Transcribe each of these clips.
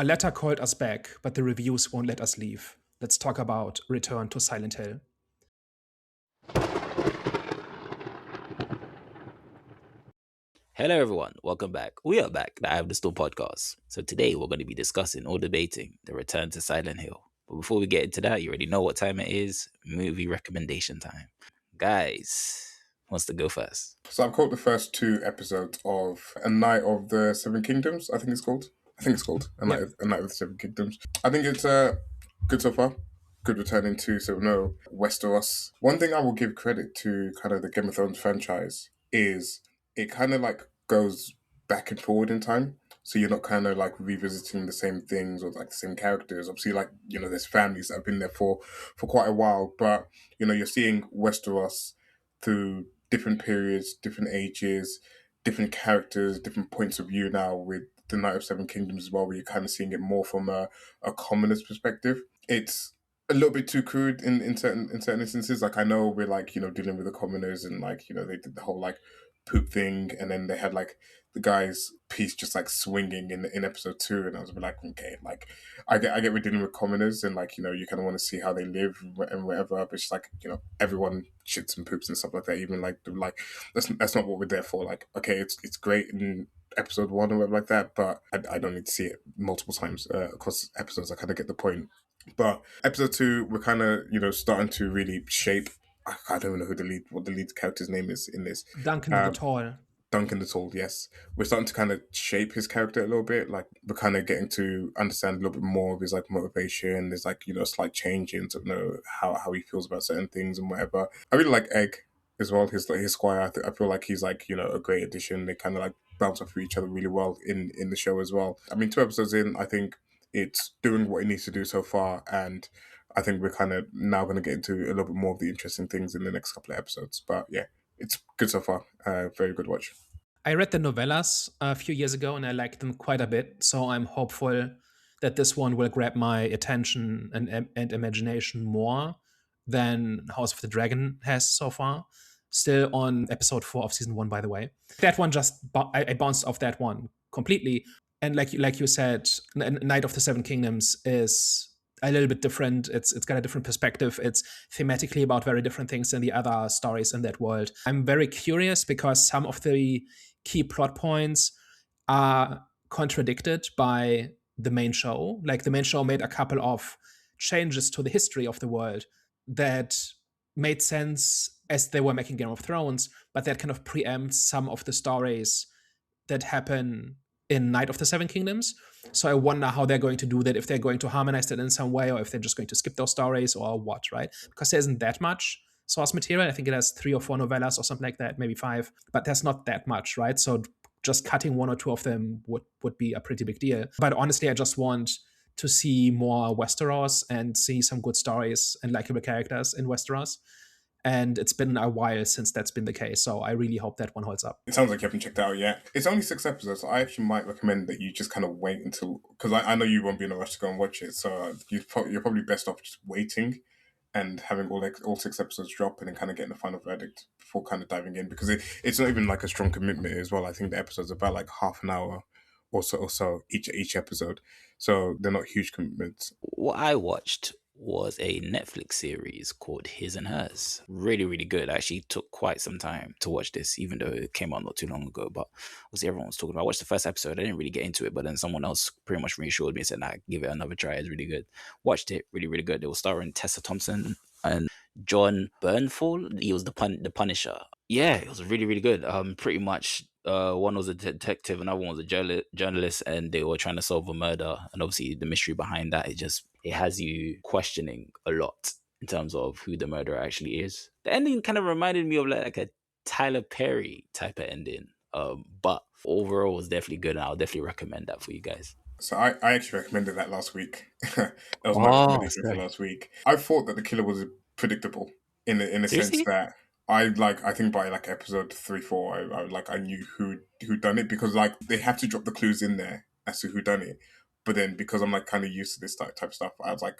A letter called us back, but the reviews won't let us leave. Let's talk about Return to Silent Hill. Hello, everyone. Welcome back. We are back, the I Have the Store podcast. So today we're going to be discussing or debating the return to Silent Hill. But before we get into that, you already know what time it is. Movie recommendation time. Guys, who wants to go first? So I've caught the first two episodes of A Night of the Seven Kingdoms, I think it's called. Yep. A Night of the Seven Kingdoms. I think it's good so far. Good returning to Westeros. One thing I will give credit to kind of the Game of Thrones franchise is it kind of like goes back and forward in time. So you're not kind of like revisiting the same things or like the same characters. Obviously, like, there's families that have been there for quite a while, but you're seeing Westeros through different periods, different ages, different characters, different points of view now with the Night of Seven Kingdoms as well, where you're kind of seeing it more from a commoner's perspective. It's a little bit too crude in certain instances. Like I know we're like, dealing with the commoners and like, they did the whole like poop thing and then they had like the guy's piece just like swinging in episode 2 and I was like, okay, like I get we're dealing with commoners and like, you kind of want to see how they live and whatever, but it's like, everyone shits and poops and stuff like that. Even like that's not what we're there for. Like, okay, it's great in episode 1 or whatever like that, but I don't need to see it multiple times across episodes. I kind of get the point. But episode 2, we're kind of starting to really shape. I don't even know what the lead character's name is in this. Duncan the Tall. Duncan the Tall, yes. We're starting to kind of shape his character a little bit. Like we're kind of getting to understand a little bit more of his like motivation. There's like, a slight change in how he feels about certain things and whatever. I really like Egg as well, his squire. I feel like he's like, a great addition. They kind of like bounce off each other really well in the show as well. I mean, 2 episodes in, I think it's doing what it needs to do so far, and I think we're kind of now going to get into a little bit more of the interesting things in the next couple of episodes. But yeah, it's good so far. Very good watch. I read the novellas a few years ago and I liked them quite a bit. So I'm hopeful that this one will grab my attention and imagination more than House of the Dragon has so far. Still on episode 4 of season 1, by the way. That one I bounced off that one completely. And like you said, Night of the Seven Kingdoms is a little bit different. It's got a different perspective. It's thematically about very different things than the other stories in that world. I'm very curious because some of the key plot points are contradicted by the main show. Like the main show made a couple of changes to the history of the world that made sense as they were making Game of Thrones, but that kind of preempts some of the stories that happen in Night of the Seven Kingdoms. So I wonder how they're going to do that, if they're going to harmonize that in some way, or if they're just going to skip those stories or what, right? Because there isn't that much source material. I think it has 3 or 4 novellas or something like that, maybe 5, but there's not that much, right? So just cutting 1 or 2 of them would be a pretty big deal. But honestly, I just want to see more Westeros and see some good stories and likable characters in Westeros. And it's been a while since that's been the case. So I really hope that one holds up. It sounds like you haven't checked it out yet. It's only 6 episodes, so I actually might recommend that you just kind of wait until, because I know you won't be in a rush to go and watch it, so you're probably best off just waiting and having all 6 episodes drop and then kind of getting the final verdict before kind of diving in, because it's not even like a strong commitment as well. I think the episodes are about like half an hour or so each episode, so they're not huge commitments. What I watched was a Netflix series called His and Hers. Really, really good. I actually took quite some time to watch this, even though it came out not too long ago. But obviously everyone was talking about it. I watched the first episode. I didn't really get into it, but then someone else pretty much reassured me and said, nah, give it another try. It's really good. Watched it. Really, really good. It was starring Tessa Thompson and John Bernthal. He was the Punisher. Yeah, it was really, really good. Pretty much one was a detective, another one was a journalist, and they were trying to solve a murder. And obviously, the mystery behind that it has you questioning a lot in terms of who the murderer actually is. The ending kind of reminded me of like a Tyler Perry type of ending, but overall was definitely good, and I'll definitely recommend that for you guys. So I actually recommended that last week. That was my Oh, recommendation for sorry. last week. I thought that the killer was predictable in a sense Seriously? that I think by like episode 3-4 I knew who done it, because like they have to drop the clues in there as to who done it. But then because I'm like kind of used to this type of stuff, I was like,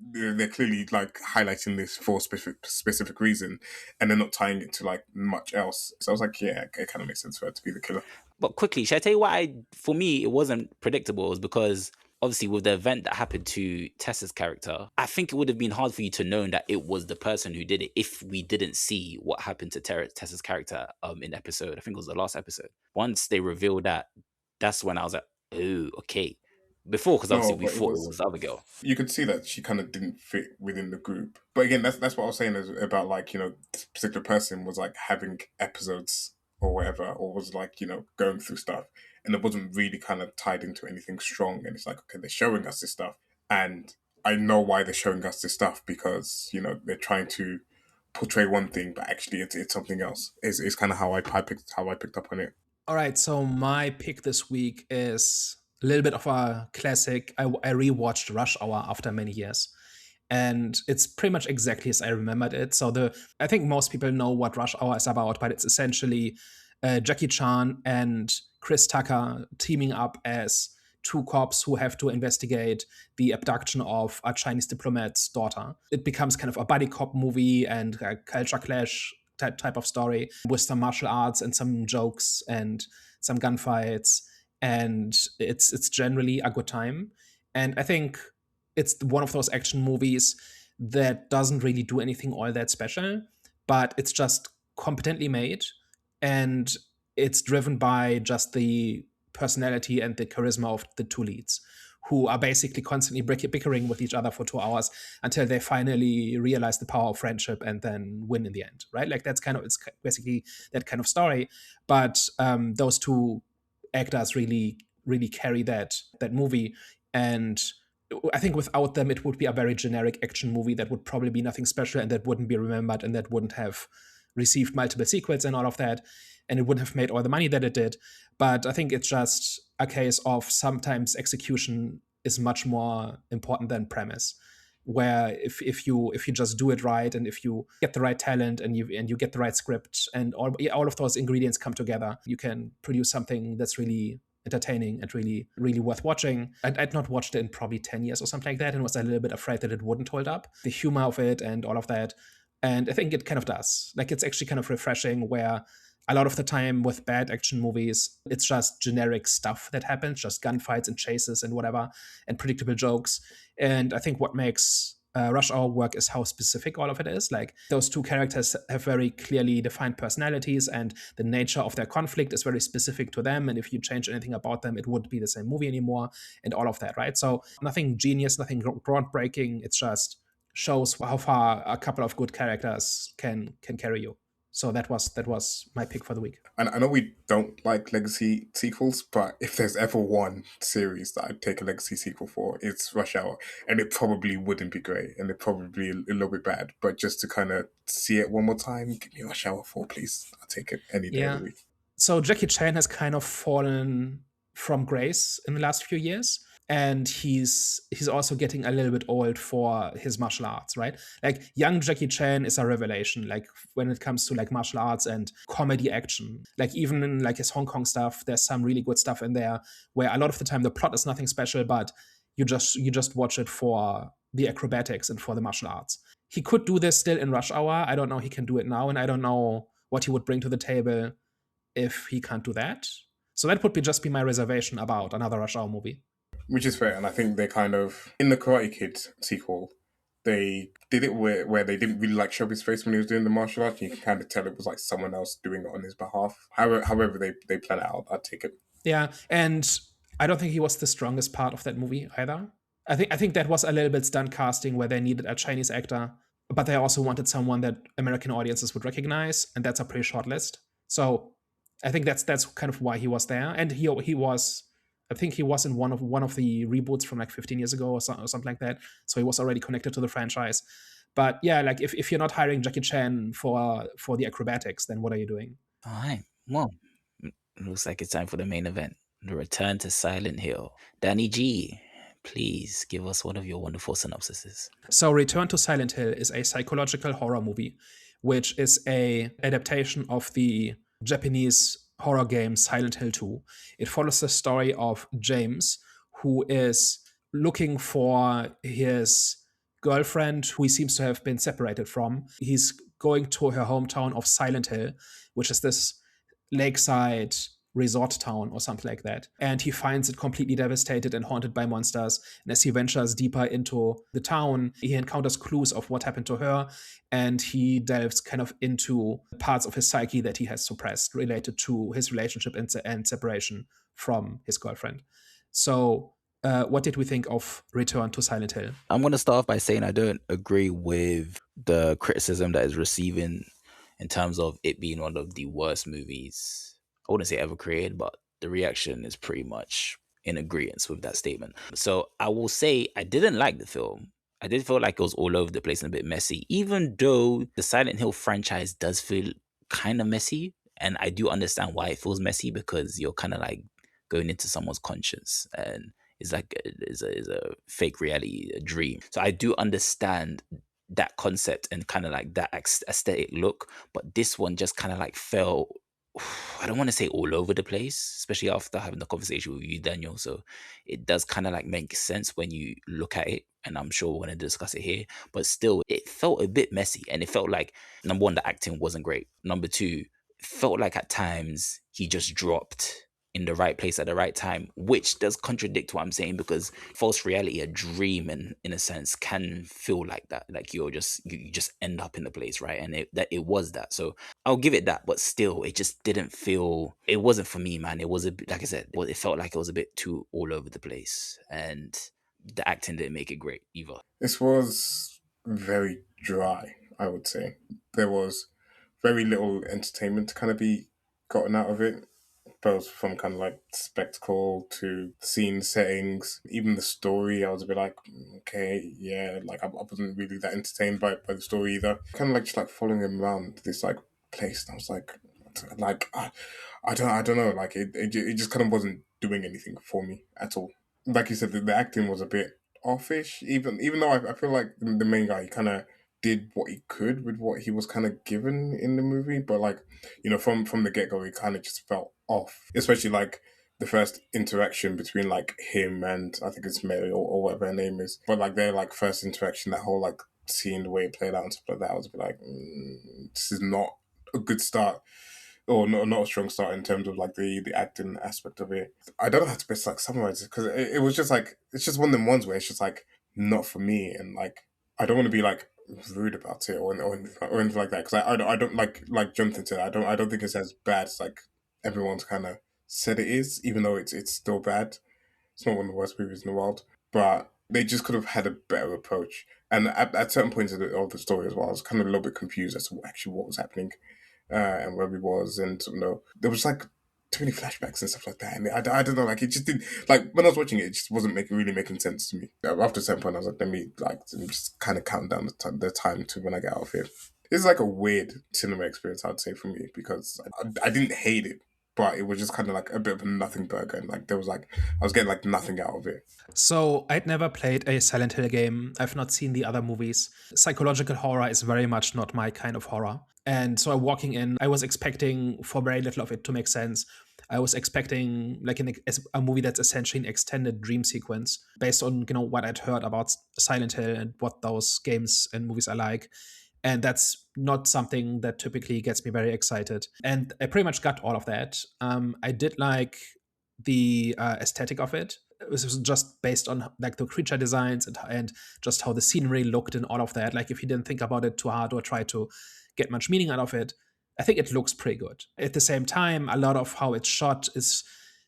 they're clearly like highlighting this for a specific reason, and they're not tying it to like much else. So I was like, yeah, it kind of makes sense for her to be the killer. But quickly, should I tell you why for me, it wasn't predictable? It was because obviously with the event that happened to Tessa's character, I think it would have been hard for you to know that it was the person who did it if we didn't see what happened to Tessa's character in episode, I think it was the last episode. Once they revealed that, that's when I was like, oh, okay. Before, because obviously No, we but it thought it was. was the other girl. You could see that she kind of didn't fit within the group. But again, that's what I was saying is about, like, this particular person was like having episodes or whatever, or was like, going through stuff, and it wasn't really kind of tied into anything strong. And it's like, okay, they're showing us this stuff, and I know why they're showing us this stuff, because they're trying to portray one thing, but actually it's something else. Is kind of how I picked up on it. All right, so my pick this week is a little bit of a classic. I rewatched Rush Hour after many years, and it's pretty much exactly as I remembered it. So I think most people know what Rush Hour is about, but it's essentially Jackie Chan and Chris Tucker teaming up as two cops who have to investigate the abduction of a Chinese diplomat's daughter. It becomes kind of a buddy cop movie and a culture clash type of story with some martial arts and some jokes and some gunfights, and it's generally a good time. And I think it's one of those action movies that doesn't really do anything all that special, but it's just competently made, and it's driven by just the personality and the charisma of the two leads, who are basically constantly bickering with each other for 2 hours until they finally realize the power of friendship and then win in the end, right? Like it's basically that kind of story. But those two actors really, really carry that movie. And I think without them, it would be a very generic action movie that would probably be nothing special and that wouldn't be remembered and that wouldn't have received multiple sequels and all of that. And it wouldn't have made all the money that it did. But I think it's just a case of sometimes execution is much more important than premise. Where if you just do it right, and if you get the right talent and you get the right script and all of those ingredients come together, you can produce something that's really entertaining and really, really worth watching. I'd not watched it in probably 10 years or something like that, and was a little bit afraid that it wouldn't hold up. The humor of it and all of that. And I think it kind of does. Like, it's actually kind of refreshing, where a lot of the time with bad action movies, it's just generic stuff that happens, just gunfights and chases and whatever, and predictable jokes. And I think what makes Rush Hour work is how specific all of it is. Like, those two characters have very clearly defined personalities, and the nature of their conflict is very specific to them. And if you change anything about them, it wouldn't be the same movie anymore, and all of that, right? So nothing genius, nothing groundbreaking. It's just shows how far a couple of good characters can carry you. So that was my pick for the week. And I know we don't like legacy sequels, but if there's ever one series that I'd take a legacy sequel for, it's Rush Hour. And it probably wouldn't be great, and it probably a little bit bad. But just to kind of see it one more time, give me Rush Hour 4, please. I'll take it any day of the week. So Jackie Chan has kind of fallen from grace in the last few years. And he's also getting a little bit old for his martial arts, right? Like, young Jackie Chan is a revelation, like, when it comes to like martial arts and comedy action. Like, even in like his Hong Kong stuff, there's some really good stuff in there where a lot of the time the plot is nothing special, but you just watch it for the acrobatics and for the martial arts. He could do this still in Rush Hour. I don't know he can do it now, and I don't know what he would bring to the table if he can't do that. So that would just be my reservation about another Rush Hour movie. Which is fair, and I think they kind of, in the Karate Kid sequel, they did it where they didn't really like show his face when he was doing the martial arts. You can kind of tell it was like someone else doing it on his behalf. However they plan it out, I'd take it. Yeah, and I don't think he was the strongest part of that movie either. I think that was a little bit stunt casting where they needed a Chinese actor, but they also wanted someone that American audiences would recognize, and that's a pretty short list. So I think that's kind of why he was there, and he was. I think he was in one of the reboots from like 15 years ago or something like that. So he was already connected to the franchise. But yeah, like if you're not hiring Jackie Chan for the acrobatics, then what are you doing? All right. Well, looks like it's time for the main event. The return to Silent Hill. Danny G, please give us one of your wonderful synopsises. So Return to Silent Hill is a psychological horror movie, which is a adaptation of the Japanese horror game Silent Hill 2. It follows the story of James, who is looking for his girlfriend, who he seems to have been separated from. He's going to her hometown of Silent Hill, which is this lakeside resort town or something like that. And he finds it completely devastated and haunted by monsters. And as he ventures deeper into the town, he encounters clues of what happened to her. And he delves kind of into parts of his psyche that he has suppressed related to his relationship and separation from his girlfriend. So what did we think of Return to Silent Hill? I'm going to start off by saying I don't agree with the criticism that is receiving in terms of it being one of the worst movies, I wouldn't say ever created, but the reaction is pretty much in agreement with that statement. So I will say I didn't like the film. I did feel like it was all over the place and a bit messy, even though the Silent Hill franchise does feel kind of messy. And I do understand why it feels messy, because you're kind of like going into someone's conscience, and it's like is a fake reality, a dream. So I do understand that concept and kind of like that aesthetic look, but this one just kind of like felt, I don't want to say all over the place, especially after having the conversation with you, Daniel. So it does kind of like make sense when you look at it, and I'm sure we're going to discuss it here, but still it felt a bit messy, and it felt like, number one, the acting wasn't great. Number two, it felt like at times he just dropped in the right place at the right time, which does contradict what I'm saying, because false reality, a dream, and in a sense, can feel like that. Like you just end up in the place, right? And it was that. So I'll give it that, but still, it just didn't feel. It wasn't for me, man. It was a bit, like I said, it felt like it was a bit too all over the place, and the acting didn't make it great either. This was very dry, I would say. There was very little entertainment to kind of be gotten out of it, both from kind of like spectacle to scene settings, even the story. I was a bit like, okay, yeah, like I wasn't really that entertained by the story either. Kind of like just like following him around this like place, and I was like, I don't know, like it just kind of wasn't doing anything for me at all. Like you said, the acting was a bit offish. Even though I feel like the main guy, he kind of did what he could with what he was kind of given in the movie, but like, you know, from the get go, it kind of just felt off. Especially like the first interaction between like him and I think it's Mary or whatever her name is. But like their like first interaction, that whole like seeing the way it played out and stuff like that, I was a bit like, this is not a good start, or not a strong start in terms of like the acting aspect of it. I don't know how to best like summarize it, because it was just like, it's just one of them ones where it's just like not for me, and like I don't want to be like rude about it or anything like that, because I don't like Jonathan said, I don't think it's as bad as like everyone's kind of said it is, even though it's still bad. It's not one of the worst movies in the world, but they just could have had a better approach. And at certain points of the story as well, I was kind of a little bit confused as to actually what was happening, and where we was, and you know, there was like too many flashbacks and stuff like that. And I don't know, like it just didn't, like when I was watching it, it just wasn't really making sense to me. After a certain point, I was like, let me just kind of count down the time to when I get out of here. It's like a weird cinema experience, I'd say, for me, because I didn't hate it, but it was just kind of like a bit of a nothing burger, and like there was like I was getting like nothing out of it. So I'd never played a Silent Hill game. I've not seen the other movies. Psychological horror is very much not my kind of horror. And so walking in, I was expecting for very little of it to make sense. I was expecting like a movie that's essentially an extended dream sequence based on, you know, what I'd heard about Silent Hill and what those games and movies are like. And that's not something that typically gets me very excited. And I pretty much got all of that. I did like the aesthetic of it. It was just based on like the creature designs and just how the scenery looked and all of that. Like if you didn't think about it too hard or try to get much meaning out of it, I think it looks pretty good. At the same time, a lot of how it's shot is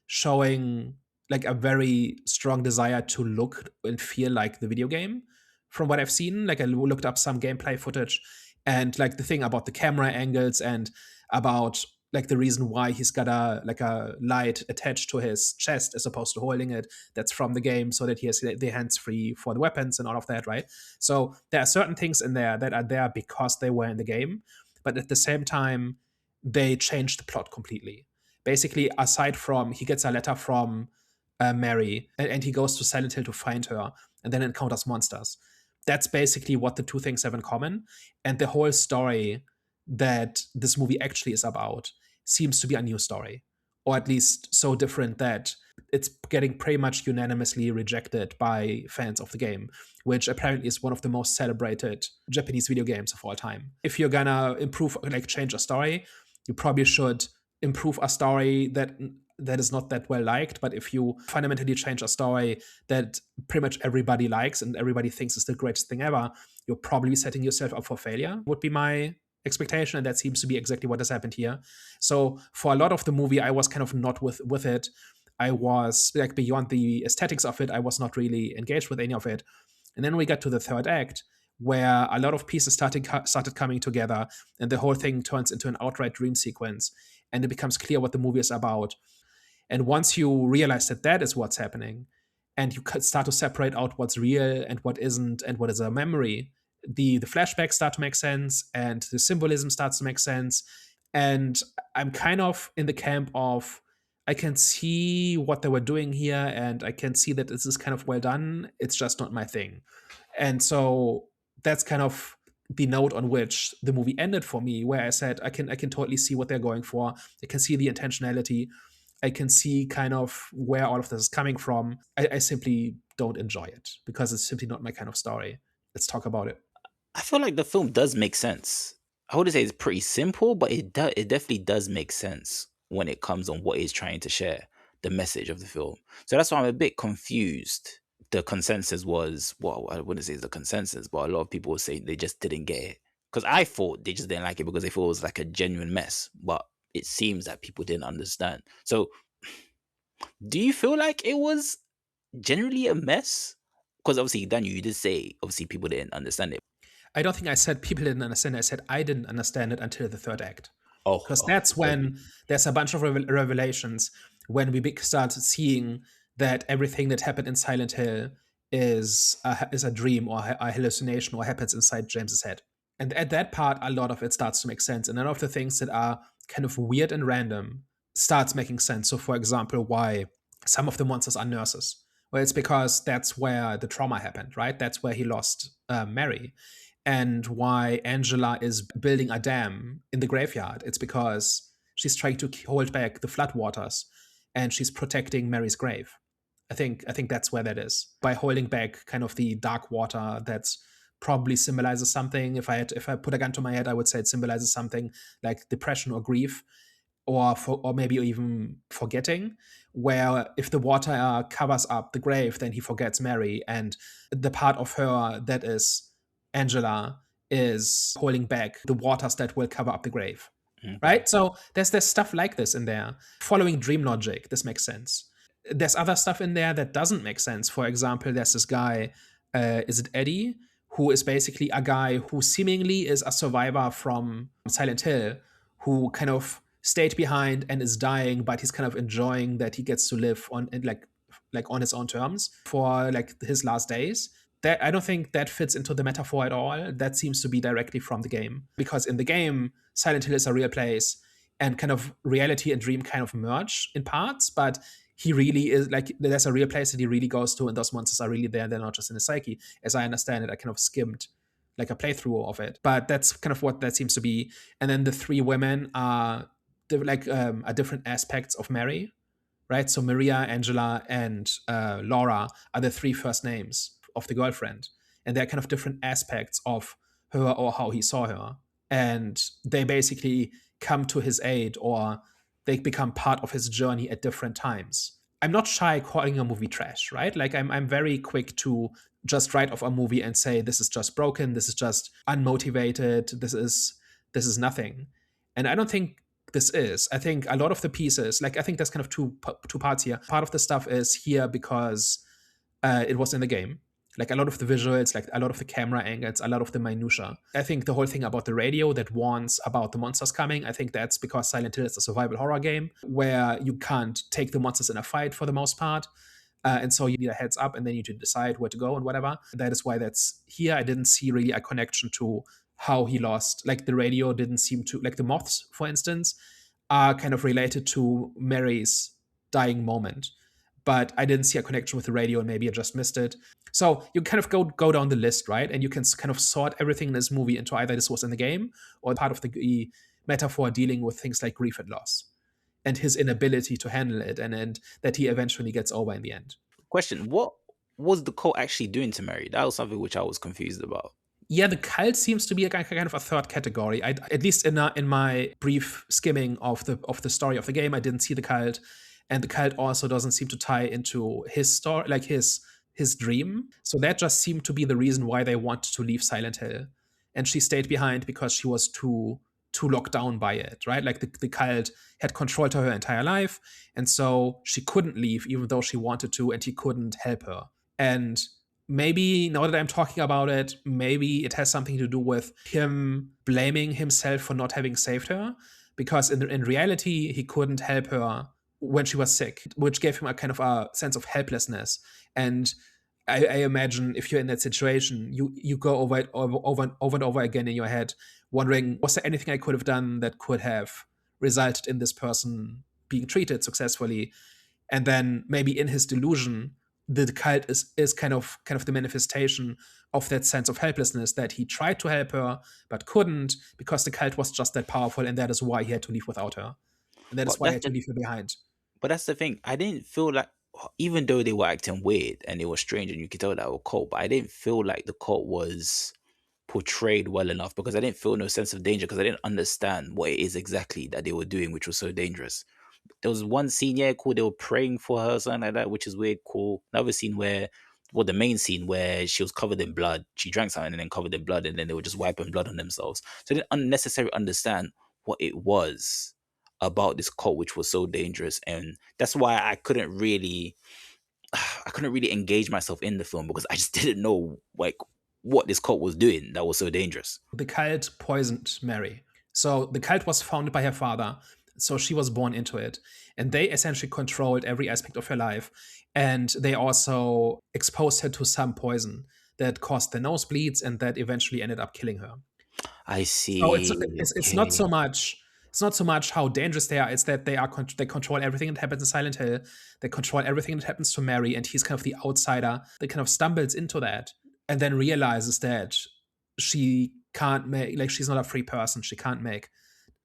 showing like a very strong desire to look and feel like the video game. From what I've seen, like I looked up some gameplay footage, and like the thing about the camera angles and about like the reason why he's got a light attached to his chest as opposed to holding it, that's from the game, so that he has the hands free for the weapons and all of that, right? So there are certain things in there that are there because they were in the game, but at the same time they changed the plot completely. Basically, aside from he gets a letter from Mary, and he goes to Silent Hill to find her and then encounters monsters. That's basically what the two things have in common. And the whole story that this movie actually is about seems to be a new story, or at least so different that it's getting pretty much unanimously rejected by fans of the game, which apparently is one of the most celebrated Japanese video games of all time. If you're gonna improve, like change a story, you probably should improve a story that is not that well liked, but if you fundamentally change a story that pretty much everybody likes and everybody thinks is the greatest thing ever, you're probably setting yourself up for failure, would be my expectation, and that seems to be exactly what has happened here. So for a lot of the movie, I was kind of not with it. I was like, beyond the aesthetics of it, I was not really engaged with any of it. And then we got to the third act, where a lot of pieces started coming together, and the whole thing turns into an outright dream sequence, and it becomes clear what the movie is about. And once you realize that that is what's happening, and you start to separate out what's real and what isn't, and what is a memory, the flashbacks start to make sense, and the symbolism starts to make sense. And I'm kind of in the camp of, I can see what they were doing here, and I can see that this is kind of well done. It's just not my thing. And so that's kind of the note on which the movie ended for me, where I said, I can totally see what they're going for. I can see the intentionality. I can see kind of where all of this is coming from. I simply don't enjoy it because it's simply not my kind of story. Let's talk about it. I feel like the film does make sense. I wouldn't say it's pretty simple, but it definitely does make sense when it comes on what it's trying to share, the message of the film. So that's why I'm a bit confused. The consensus was, well, I wouldn't say it's the consensus, but a lot of people would say they just didn't get it. Because I thought they just didn't like it because they thought it was like a genuine mess. But it seems that people didn't understand. So do you feel like it was generally a mess? Because obviously, Daniel, you did say obviously people didn't understand it. I don't think I said people didn't understand it. I said I didn't understand it until the third act. Oh, Because that's when there's a bunch of revelations, when we start seeing that everything that happened in Silent Hill is a dream or a hallucination or happens inside James's head. And at that part, a lot of it starts to make sense. And a lot of the things that are kind of weird and random starts making sense. So, for example, why some of the monsters are nurses. Well, it's because that's where the trauma happened, right? That's where he lost Mary. And why Angela is building a dam in the graveyard. It's because she's trying to hold back the floodwaters, and she's protecting Mary's grave. I think that's where that is. By holding back kind of the dark water, that's probably symbolizes something. If I put a gun to my head, I would say it symbolizes something like depression or grief, or maybe even forgetting, where if the water covers up the grave, then he forgets Mary, and the part of her that is Angela is holding back the waters that will cover up the grave. Okay. Right? So there's stuff like this in there. Following dream logic, this makes sense. There's other stuff in there that doesn't make sense. For example, there's this guy, is it Eddie, who is basically a guy who seemingly is a survivor from Silent Hill, who kind of stayed behind and is dying, but he's kind of enjoying that he gets to live on like on his own terms for like his last days. That I don't think that fits into the metaphor at all. That seems to be directly from the game, because in the game, Silent Hill is a real place, and kind of reality and dream kind of merge in parts, but he really is like, there's a real place that he really goes to, and those monsters are really there. They're not just in his psyche. As I understand it, I kind of skimmed like a playthrough of it, but that's kind of what that seems to be. And then the three women are different aspects of Mary, right? So Maria, Angela, and Laura are the three first names of the girlfriend, and they're kind of different aspects of her or how he saw her, and they basically come to his aid, or they become part of his journey at different times. I'm not shy calling a movie trash, right? Like I'm very quick to just write off a movie and say this is just broken, this is just unmotivated, this is nothing. And I don't think this is. I think a lot of the pieces, like I think there's kind of two parts here. Part of the stuff is here because it was in the game. Like a lot of the visuals, like a lot of the camera angles, a lot of the minutia. I think the whole thing about the radio that warns about the monsters coming, I think that's because Silent Hill is a survival horror game where you can't take the monsters in a fight for the most part. And so you need a heads up, and then you need to decide where to go and whatever. That is why that's here. I didn't see really a connection to how he lost. Like the radio didn't seem to, like the moths, for instance, are kind of related to Mary's dying moment. But I didn't see a connection with the radio, and maybe I just missed it. So you kind of go down the list, right? And you can kind of sort everything in this movie into either this was in the game or part of the metaphor dealing with things like grief and loss and his inability to handle it, and that he eventually gets over in the end. Question: what was the cult actually doing to Mary? That was something which I was confused about. Yeah, the cult seems to be a kind of a third category. At least in my brief skimming of the story of the game, I didn't see the cult, and the cult also doesn't seem to tie into his story, like his dream. So that just seemed to be the reason why they wanted to leave Silent Hill, and she stayed behind because she was too locked down by it, right? Like the cult had controlled her entire life, and so she couldn't leave even though she wanted to, and he couldn't help her. And maybe now that I'm talking about it, maybe it has something to do with him blaming himself for not having saved her, because in reality, he couldn't help her when she was sick, which gave him a kind of a sense of helplessness. And I imagine if you're in that situation, you go over it over and over again in your head, wondering, was there anything I could have done that could have resulted in this person being treated successfully? And then maybe in his delusion, the cult is kind of the manifestation of that sense of helplessness, that he tried to help her but couldn't because the cult was just that powerful, and that is why he had to leave without her, and that is But why he that's had to the leave her behind. but that's the thing. I didn't feel like, even though they were acting weird and it was strange and you could tell that they were cult, but I didn't feel like the cult was portrayed well enough, because I didn't feel no sense of danger, because I didn't understand what it is exactly that they were doing, which was so dangerous. There was one scene, yeah, cool. They were praying for her, something like that, which is weird, cool. Another scene where, well, the main scene where she was covered in blood. She drank something and then covered in blood, and then they were just wiping blood on themselves. So I didn't unnecessarily understand what it was about this cult, which was so dangerous, and that's why I couldn't really engage myself in the film, because I just didn't know like what this cult was doing that was so dangerous. The cult poisoned Mary. So the cult was founded by her father. So she was born into it. And they essentially controlled every aspect of her life. And they also exposed her to some poison that caused the nosebleeds and that eventually ended up killing her. I So see. it's not Okay. so much how dangerous they are. It's that they control everything that happens in Silent Hill. They control everything that happens to Mary, and he's kind of the outsider that kind of stumbles into that and then realizes that she can't make, like, she's not a free person. She can't make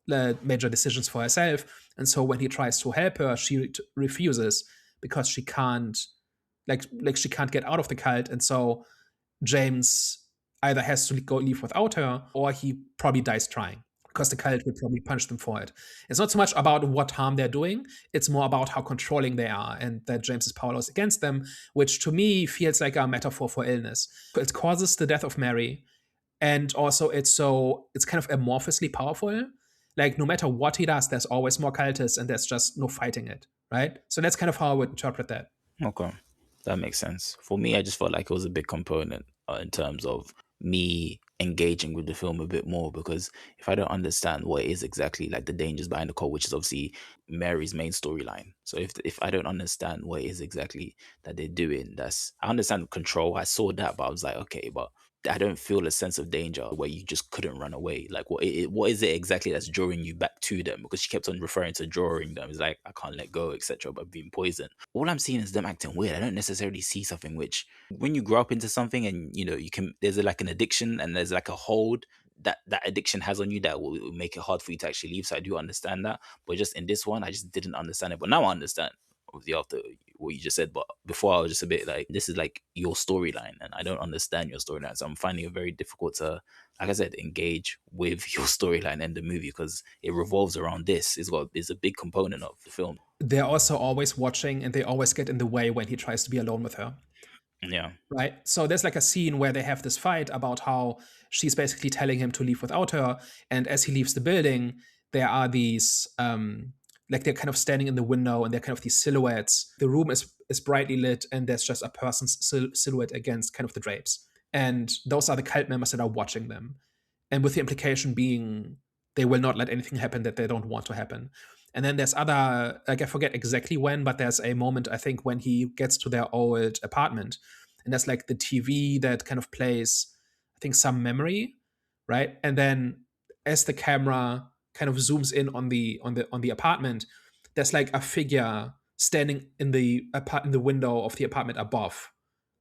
major decisions for herself. And so when he tries to help her, she refuses because she can't, she can't get out of the cult. And so James either has to go leave without her, or he probably dies trying, because the cult would probably punish them for it. It's not so much about what harm they're doing, it's more about how controlling they are, and that James is powerless against them, which to me feels like a metaphor for illness. It causes the death of Mary, and also it's kind of amorphously powerful. Like, no matter what he does, there's always more cultists, and there's just no fighting it, right? So that's kind of how I would interpret that. Okay, that makes sense. For me, I just felt like it was a big component in terms of me engaging with the film a bit more, because if I don't understand what is exactly like the dangers behind the cult, which is obviously Mary's main storyline. So if I don't understand what is exactly that they're doing, I understand control. I saw that, but I was like, okay, but I don't feel a sense of danger where you just couldn't run away. Like, what is it exactly that's drawing you back to them? Because she kept on referring to drawing them. It's like, I can't let go, etc. But being poisoned. All I'm seeing is them acting weird. I don't necessarily see something which, when you grow up into something and you can, there's like an addiction and there's like a hold that addiction has on you that will make it hard for you to actually leave. So I do understand that, but just in this one, I just didn't understand it. But now I understand, obviously, after what you just said. But before, I was just a bit like, this is like your storyline and I don't understand your storyline, so I'm finding it very difficult to, like I said, engage with your storyline and the movie, because it revolves around this. It's a big component of the film. They're also always watching, and they always get in the way when he tries to be alone with her. Yeah. Right. So there's like a scene where they have this fight about how she's basically telling him to leave without her. And as he leaves the building, there are these, like, they're kind of standing in the window, and they're kind of these silhouettes. The room is brightly lit, and there's just a person's silhouette against kind of the drapes. And those are the cult members that are watching them. And with the implication being they will not let anything happen that they don't want to happen. And then there's other, like, I forget exactly when, but there's a moment, I think, when he gets to their old apartment, and there's like the TV that kind of plays, I think, some memory, right? And then as the camera kind of zooms in on the apartment, there's like a figure standing in the window of the apartment above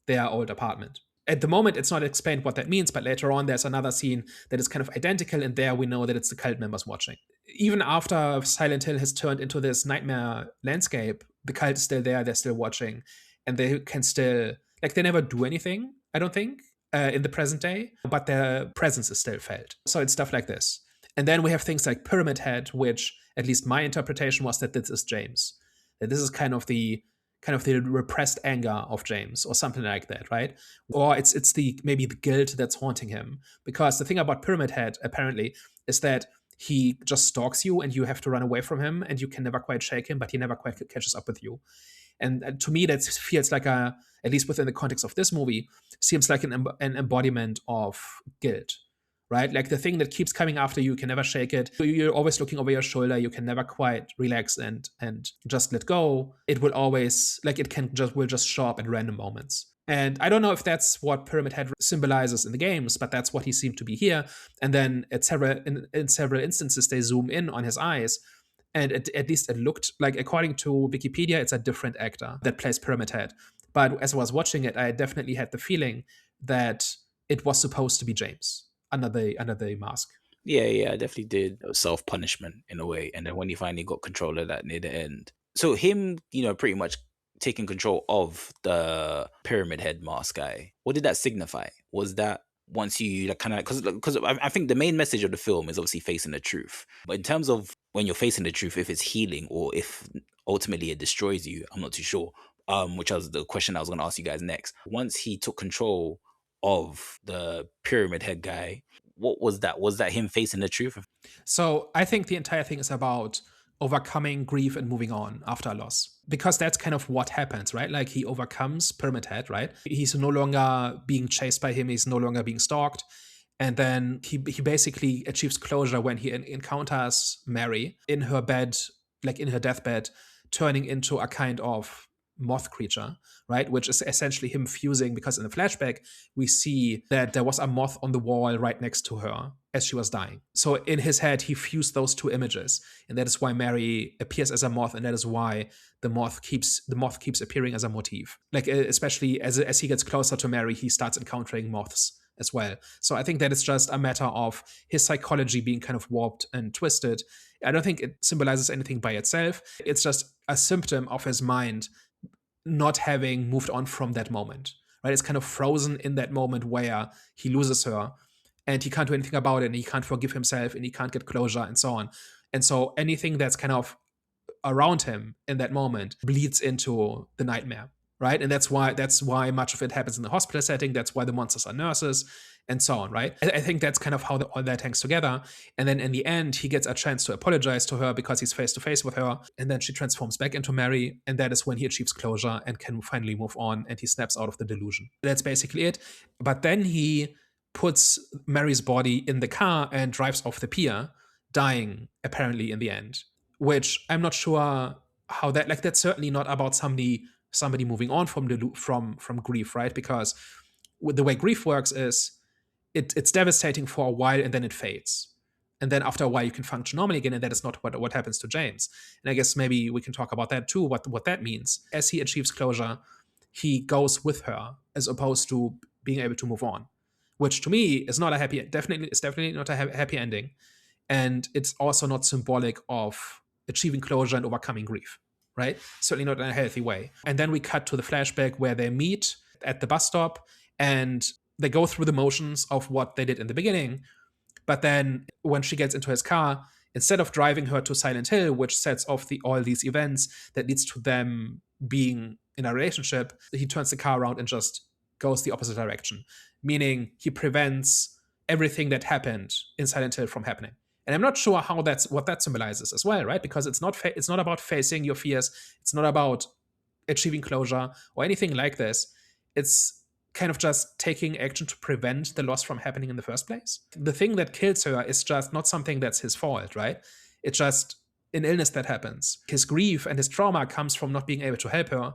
their old apartment. At the moment, it's not explained what that means, but later on, there's another scene that is kind of identical, and there we know that it's the cult members watching. Even after Silent Hill has turned into this nightmare landscape, the cult is still there, they're still watching, and they can still, like, they never do anything, I don't think. in the present day, but their presence is still felt. So it's stuff like this. And then we have things like Pyramid Head, which at least my interpretation was that this is James. That this is kind of the repressed anger of James or something like that, right? Or it's the maybe the guilt that's haunting him. Because the thing about Pyramid Head, apparently, is that he just stalks you and you have to run away from him and you can never quite shake him, but he never quite catches up with you. And to me, that feels like at least within the context of this movie, seems like an embodiment of guilt, right? Like the thing that keeps coming after you, can never shake it. You're always looking over your shoulder. You can never quite relax and just let go. It will always, like, will just show up at random moments. And I don't know if that's what Pyramid Head symbolizes in the games, but that's what he seemed to be here. And then in several instances, they zoom in on his eyes. And at least it looked like, according to Wikipedia, it's a different actor that plays Pyramid Head. But as I was watching it, I definitely had the feeling that it was supposed to be James under the mask. Yeah, I definitely did self-punishment in a way. And then when he finally got control of that near the end. So him, pretty much taking control of the Pyramid Head mask guy, what did that signify? Was that once you kind of, because I think the main message of the film is obviously facing the truth. But in terms of when you're facing the truth, if it's healing or if ultimately it destroys you, I'm not too sure. Which was the question I was going to ask you guys next. Once he took control of the Pyramid Head guy, what was that? Was that him facing the truth? So I think the entire thing is about overcoming grief and moving on after a loss, because that's kind of what happens, right? Like he overcomes Pyramid Head, right? He's no longer being chased by him. He's no longer being stalked. And then he basically achieves closure when he encounters Mary in her bed, like in her deathbed, turning into a kind of moth creature, right? Which is essentially him fusing, because in the flashback, we see that there was a moth on the wall right next to her as she was dying. So in his head, he fused those two images. And that is why Mary appears as a moth. And that is why the moth keeps appearing as a motif. Like, especially as he gets closer to Mary, he starts encountering moths as well. So I think that it's just a matter of his psychology being kind of warped and twisted. I don't think it symbolizes anything by itself. It's just a symptom of his mind not having moved on from that moment, right? It's kind of frozen in that moment where he loses her and he can't do anything about it and he can't forgive himself and he can't get closure and so on. And so anything that's kind of around him in that moment bleeds into the nightmare, right? And that's why much of it happens in the hospital setting. That's why the monsters are nurses and so on, right? I think that's kind of how all that hangs together. And then in the end, he gets a chance to apologize to her because he's face to face with her. And then she transforms back into Mary. And that is when he achieves closure and can finally move on. And he snaps out of the delusion. That's basically it. But then he puts Mary's body in the car and drives off the pier, dying apparently in the end, which I'm not sure how that, like, that's certainly not about somebody moving on from grief, right? Because the way grief works is it's devastating for a while and then it fades. And then after a while you can function normally again, and that is not what happens to James. And I guess maybe we can talk about that too, what that means. As he achieves closure, he goes with her as opposed to being able to move on, which to me is not a happy, definitely not a happy ending. And it's also not symbolic of achieving closure and overcoming grief, right? Certainly not in a healthy way. And then we cut to the flashback where they meet at the bus stop and they go through the motions of what they did in the beginning. But then when she gets into his car, instead of driving her to Silent Hill, which sets off all these events that leads to them being in a relationship, he turns the car around and just goes the opposite direction, meaning he prevents everything that happened in Silent Hill from happening. And I'm not sure what that symbolizes as well, right? Because it's not about facing your fears. It's not about achieving closure or anything like this. It's kind of just taking action to prevent the loss from happening in the first place. The thing that kills her is just not something that's his fault, right? It's just an illness that happens. His grief and his trauma comes from not being able to help her,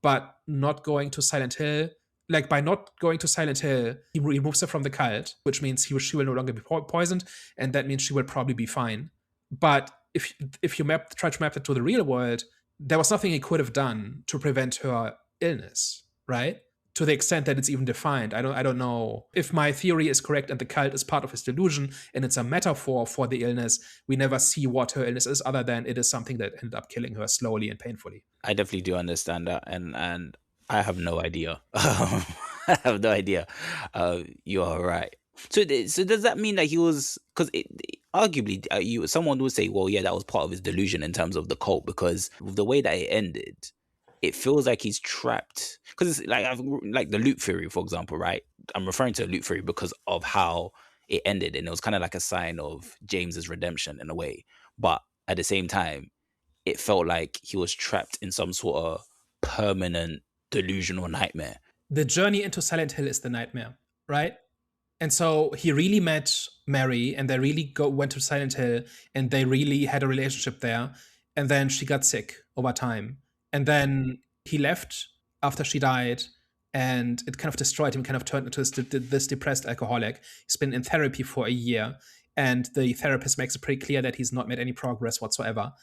but not going to Silent Hill. Like, by not going to Silent Hill, he removes her from the cult, which means she will no longer be poisoned, and that means she will probably be fine. But if you try to map it to the real world, there was nothing he could have done to prevent her illness, right? To the extent that it's even defined. I don't know if my theory is correct and the cult is part of his delusion and it's a metaphor for the illness. We never see what her illness is other than it is something that ended up killing her slowly and painfully. I definitely do understand that, and I have no idea. I have no idea. You are right. So does that mean that he was? Because arguably, someone would say, well, yeah, that was part of his delusion in terms of the cult, because with the way that it ended, it feels like he's trapped. Because it's like like the loop theory, for example, right? I'm referring to a loop theory because of how it ended, and it was kind of like a sign of James's redemption in a way. But at the same time, it felt like he was trapped in some sort of permanent delusional nightmare. The journey into Silent Hill is the nightmare, right? And so he really met Mary, and they really went to Silent Hill, and they really had a relationship there. And then she got sick over time. And then he left after she died, and it kind of destroyed him, kind of turned into this depressed alcoholic. He's been in therapy for a year, and the therapist makes it pretty clear that he's not made any progress whatsoever.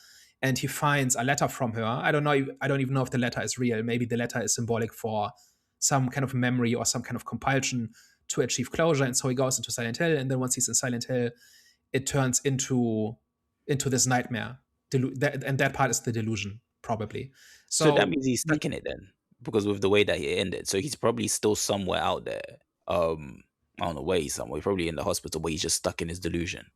And he finds a letter from her. I don't even know if the letter is real. Maybe the letter is symbolic for some kind of memory or some kind of compulsion to achieve closure. And so he goes into Silent Hill, and then once he's in Silent Hill, it turns into this nightmare. And that part is the delusion, probably. So that means he's stuck in it then, because with the way that it ended. So he's probably still somewhere out there. I don't know where he's somewhere. He's probably in the hospital, but he's just stuck in his delusion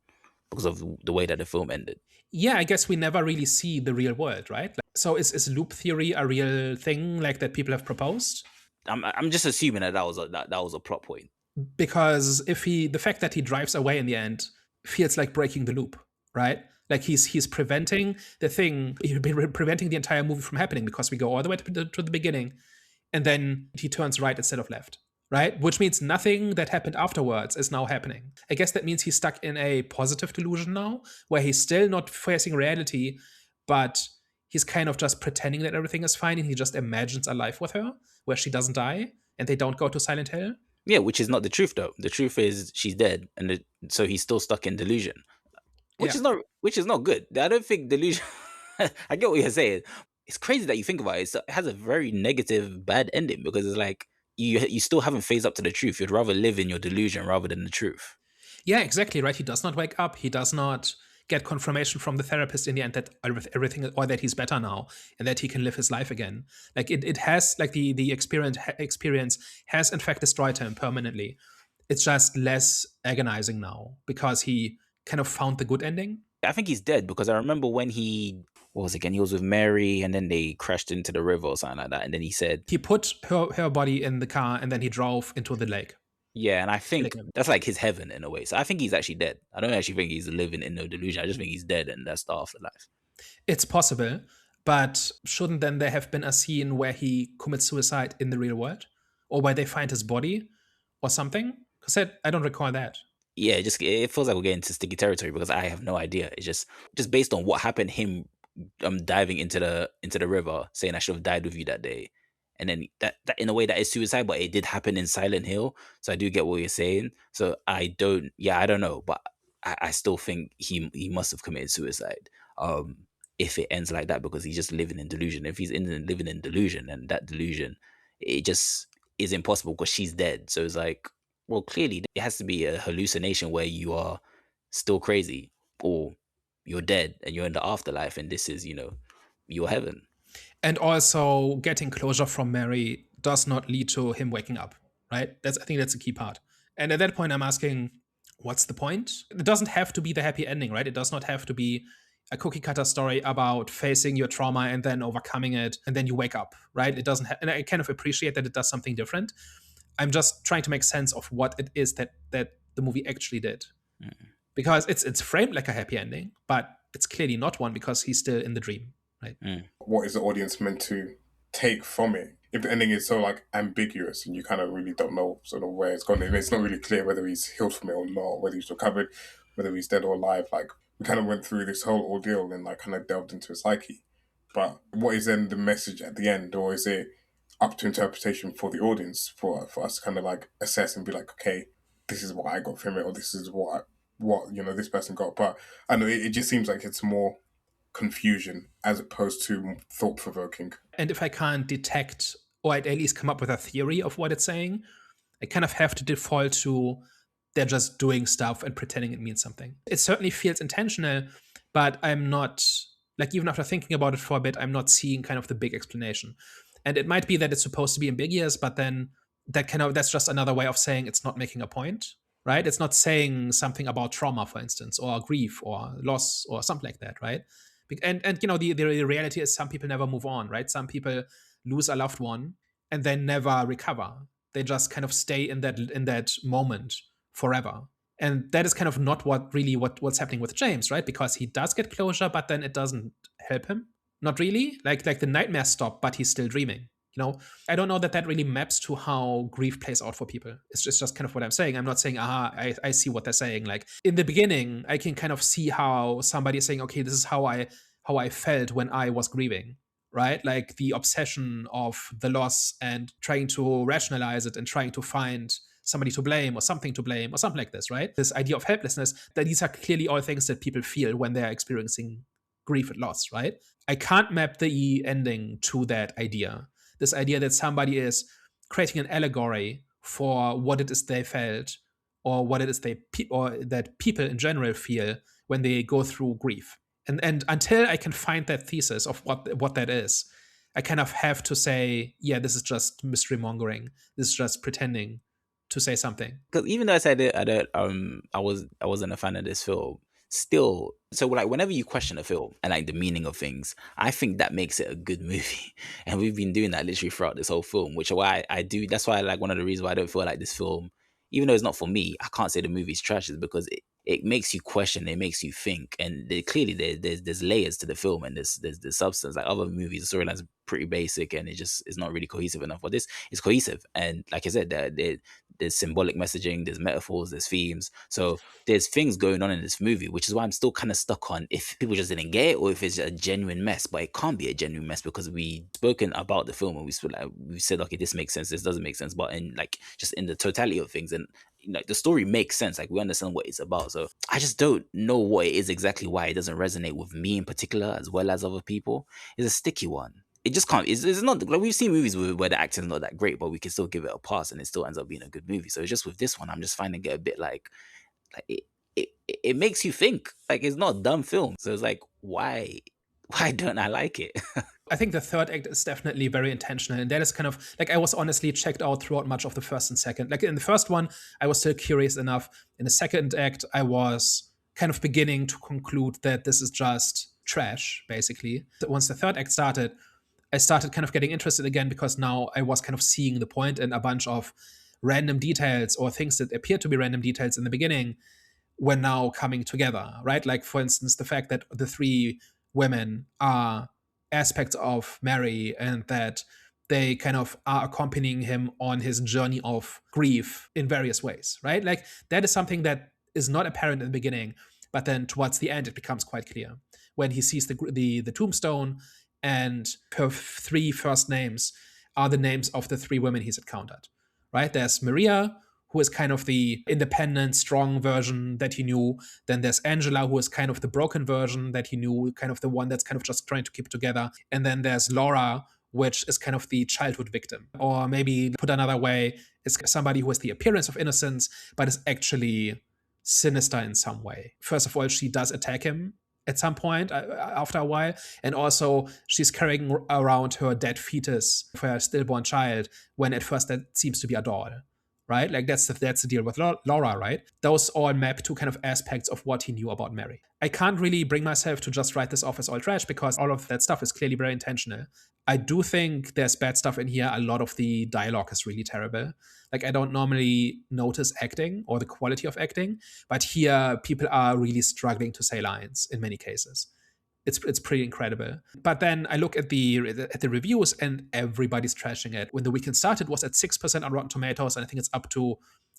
because of the way that the film ended. Yeah, I guess we never really see the real world, right? So is loop theory a real thing like that people have proposed? I'm just assuming that was a plot point. Because the fact that he drives away in the end feels like breaking the loop, right? Like he's preventing the thing, preventing the entire movie from happening, because we go all the way to the beginning, and then he turns right instead of left, right? Which means nothing that happened afterwards is now happening. I guess that means he's stuck in a positive delusion now, where he's still not facing reality, but he's kind of just pretending that everything is fine, and he just imagines a life with her where she doesn't die and they don't go to Silent Hill. Yeah, which is not the truth though. The truth is she's dead, and so he's still stuck in delusion, which is not good. I don't think delusion. I get what you're saying. It's crazy that you think about it. It has a very negative, bad ending, because it's like you still haven't phased up to the truth. You'd rather live in your delusion rather than the truth. Yeah, exactly right. He does not wake up. He does not get confirmation from the therapist in the end that everything, or that he's better now and that he can live his life again. Like it has, like the experience has in fact destroyed him permanently. It's just less agonizing now because he kind of found the good ending. I think he's dead, because I remember when he was with Mary, and then they crashed into the river or something like that, and then he said he put her body in the car, and then he drove into the lake. Yeah, and I think that's like his heaven in a way. So I think he's actually dead. I don't actually think he's living in no delusion. I just think he's dead, and that's the afterlife. It's possible, but shouldn't then there have been a scene where he commits suicide in the real world, or where they find his body, or something? Because I don't recall that. Yeah, it feels like we're getting to sticky territory, because I have no idea. It's just based on what happened. Him diving into the river, saying I should have died with you that day. And then that in a way that is suicide, but it did happen in Silent Hill. So I do get what you're saying. So I don't know, but I still think he must have committed suicide. If it ends like that, because he's just living in delusion. If he's living in delusion, and that delusion, it just is impossible, because she's dead. So it's like, well, clearly it has to be a hallucination where you are still crazy, or you're dead and you're in the afterlife, and this is, your heaven. And also, getting closure from Mary does not lead to him waking up, right? I think that's a key part. And at that point, I'm asking, what's the point? It doesn't have to be the happy ending, right? It does not have to be a cookie cutter story about facing your trauma and then overcoming it, and then you wake up, right? It doesn't and I kind of appreciate that it does something different. I'm just trying to make sense of what it is that the movie actually did. Mm-hmm. Because it's framed like a happy ending, but it's clearly not one, because he's still in the dream. Right. What is the audience meant to take from it? If the ending is so ambiguous, and you kind of really don't know sort of where it's gone, and it's not really clear whether he's healed from it or not, whether he's recovered, whether he's dead or alive. Like, we kind of went through this whole ordeal and kind of delved into his psyche. But what is then the message at the end, or is it up to interpretation for the audience, for us to kind of assess and be like, okay, this is what I got from it, or this is what this person got. But I know it just seems like it's more confusion as opposed to thought-provoking. And if I can't detect, or at least come up with a theory of what it's saying, I kind of have to default to they're just doing stuff and pretending it means something. It certainly feels intentional, but I'm not, even after thinking about it for a bit, I'm not seeing kind of the big explanation. And it might be that it's supposed to be ambiguous, but then that's just another way of saying it's not making a point, right? It's not saying something about trauma, for instance, or grief or loss or something like that, right? And the reality is some people never move on, right? Some people lose a loved one and then never recover. They just kind of stay in that moment forever. And that is kind of not what's happening with James, right? Because he does get closure, but then it doesn't help him. Not really. Like the nightmares stop, but he's still dreaming. I don't know that really maps to how grief plays out for people. It's just kind of what I'm saying. I'm not saying, I see what they're saying. Like in the beginning, I can kind of see how somebody is saying, okay, this is how I felt when I was grieving, right? Like the obsession of the loss and trying to rationalize it and trying to find somebody to blame or something to blame or something like this, right? This idea of helplessness, that these are clearly all things that people feel when they're experiencing grief and loss, right? I can't map the ending to that idea. This idea that somebody is creating an allegory for what it is they felt or what it is or that people in general feel when they go through grief. And until I can find that thesis of what that is, I kind of have to say, yeah, this is just mystery mongering. This is just pretending to say something. Because even though I said it, I wasn't a fan of this film. Still, so like whenever you question a film and like the meaning of things, I think that makes it a good movie. And we've been doing that literally throughout this whole film, which is why I do. That's why like one of the reasons why I don't feel like this film, even though it's not for me, I can't say the movie's trash, is because it makes you question, it makes you think, and clearly there's layers to the film and there's substance. Like other movies, the storyline's pretty basic and it just is not really cohesive enough. But this is cohesive, and like I said, there's symbolic messaging, there's metaphors, there's themes. So there's things going on in this movie, which is why I'm still kind of stuck on if people just didn't get it or if it's a genuine mess. But it can't be a genuine mess because we've spoken about the film and we said, okay, this makes sense, this doesn't make sense. But in like just in the totality of things, and like the story makes sense, like we understand what it's about. So I just don't know what it is exactly, why it doesn't resonate with me in particular as well as other people. It's a sticky one. It just can't. It's not like we've seen movies where the acting's not that great, but we can still give it a pass, and it still ends up being a good movie. So it's just with this one, I'm just finding it a bit like it makes you think. Like it's not a dumb film. So it's like why don't I like it? I think the third act is definitely very intentional. And that is kind of like I was honestly checked out throughout much of the first and second. Like in the first one, I was still curious enough. In the second act, I was kind of beginning to conclude that this is just trash, basically. Once the third act started, I started kind of getting interested again because now I was kind of seeing the point, and a bunch of random details or things that appeared to be random details in the beginning were now coming together, right? Like, for instance, the fact that the three women are aspects of Mary and that they kind of are accompanying him on his journey of grief in various ways, right? Like that is something that is not apparent in the beginning, but then towards the end it becomes quite clear when he sees the tombstone, and her three first names are the names of the three women he's encountered, right? There's Maria, who is kind of the independent, strong version that he knew. Then there's Angela, who is kind of the broken version that he knew, kind of the one that's kind of just trying to keep it together. And then there's Laura, which is kind of the childhood victim. Or maybe put another way, is somebody who has the appearance of innocence, but is actually sinister in some way. First of all, she does attack him at some point after a while. And also she's carrying around her dead fetus for her stillborn child, when at first that seems to be a doll. Right? Like that's the deal with Laura, right? Those all map to kind of aspects of what he knew about Mary. I can't really bring myself to just write this off as all trash because all of that stuff is clearly very intentional. I do think there's bad stuff in here. A lot of the dialogue is really terrible. Like I don't normally notice acting or the quality of acting, but here people are really struggling to say lines in many cases. It's pretty incredible. But then I look at the reviews and everybody's trashing it. When the weekend started, it was at 6% on Rotten Tomatoes, and I think it's up to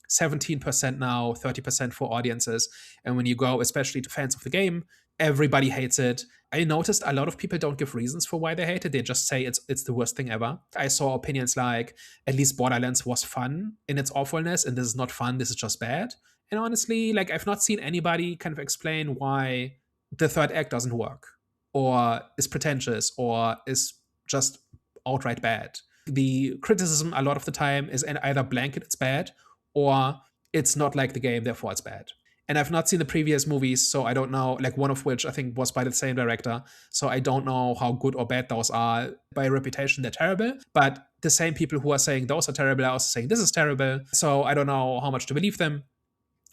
17% now, 30% for audiences. And when you go, especially to fans of the game, everybody hates it. I noticed a lot of people don't give reasons for why they hate it. They just say it's the worst thing ever. I saw opinions like, at least Borderlands was fun in its awfulness, and this is not fun, this is just bad. And honestly, like I've not seen anybody kind of explain why the third act doesn't work, or is pretentious, or is just outright bad. The criticism a lot of the time is either blanket it's bad, or it's not like the game, therefore it's bad. And I've not seen the previous movies, so I don't know, like one of which I think was by the same director, so I don't know how good or bad those are. By reputation, they're terrible, but the same people who are saying those are terrible are also saying this is terrible. So I don't know how much to believe them.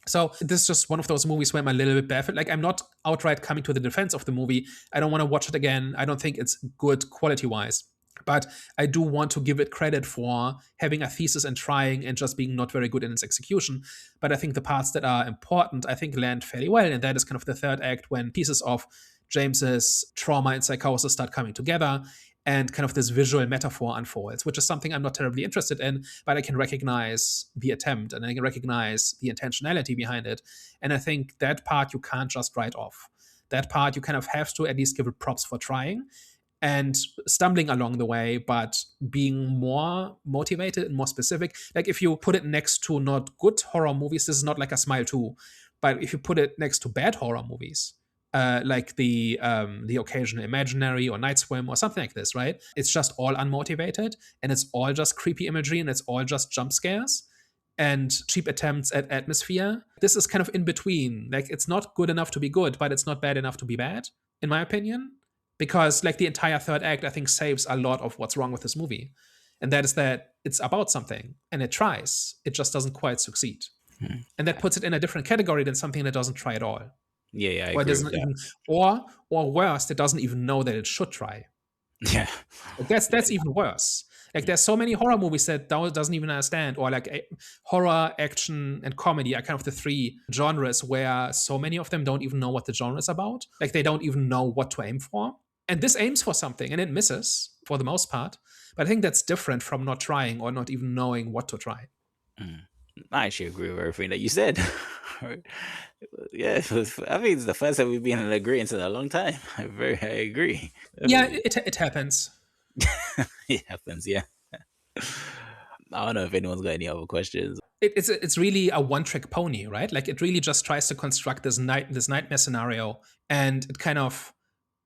So this is just one of those movies where I'm a little bit baffled. Like, I'm not outright coming to the defense of the movie. I don't want to watch it again. I don't think it's good quality-wise. But I do want to give it credit for having a thesis and trying and just being not very good in its execution. But I think the parts that are important, I think, land fairly well. And that is kind of the third act, when pieces of James's trauma and psychosis start coming together and kind of this visual metaphor unfolds, which is something I'm not terribly interested in, but I can recognize the attempt and I can recognize the intentionality behind it. And I think that part you can't just write off. That part you kind of have to at least give it props for trying and stumbling along the way, but being more motivated and more specific. Like, if you put it next to not good horror movies, this is not like a Smile 2, but if you put it next to bad horror movies, like the occasional Imaginary or Night Swim or something like this, right? It's just all unmotivated, and it's all just creepy imagery, and it's all just jump scares and cheap attempts at atmosphere. This is kind of in between. Like, it's not good enough to be good, but it's not bad enough to be bad, in my opinion. Because, like, the entire third act, I think, saves a lot of what's wrong with this movie. And that is that it's about something, and it tries. It just doesn't quite succeed. And that puts it in a different category than something that doesn't try at all. Yeah, I Or agree doesn't with that. even, or worse, that doesn't even know that it should try. Yeah. Like, that's even worse. Like, there's so many horror movies that doesn't even understand, or like horror, action, and comedy are kind of the three genres where so many of them don't even know what the genre is about. Like, they don't even know what to aim for. And this aims for something, and it misses for the most part. But I think that's different from not trying or not even knowing what to try. I actually agree with everything that you said. Yeah, I think it's the first time we've been in agreement in a long time. I agree. Yeah, it happens. It happens, yeah. I don't know if anyone's got any other questions. It's really a one-trick pony, right? Like, it really just tries to construct this nightmare scenario, and it kind of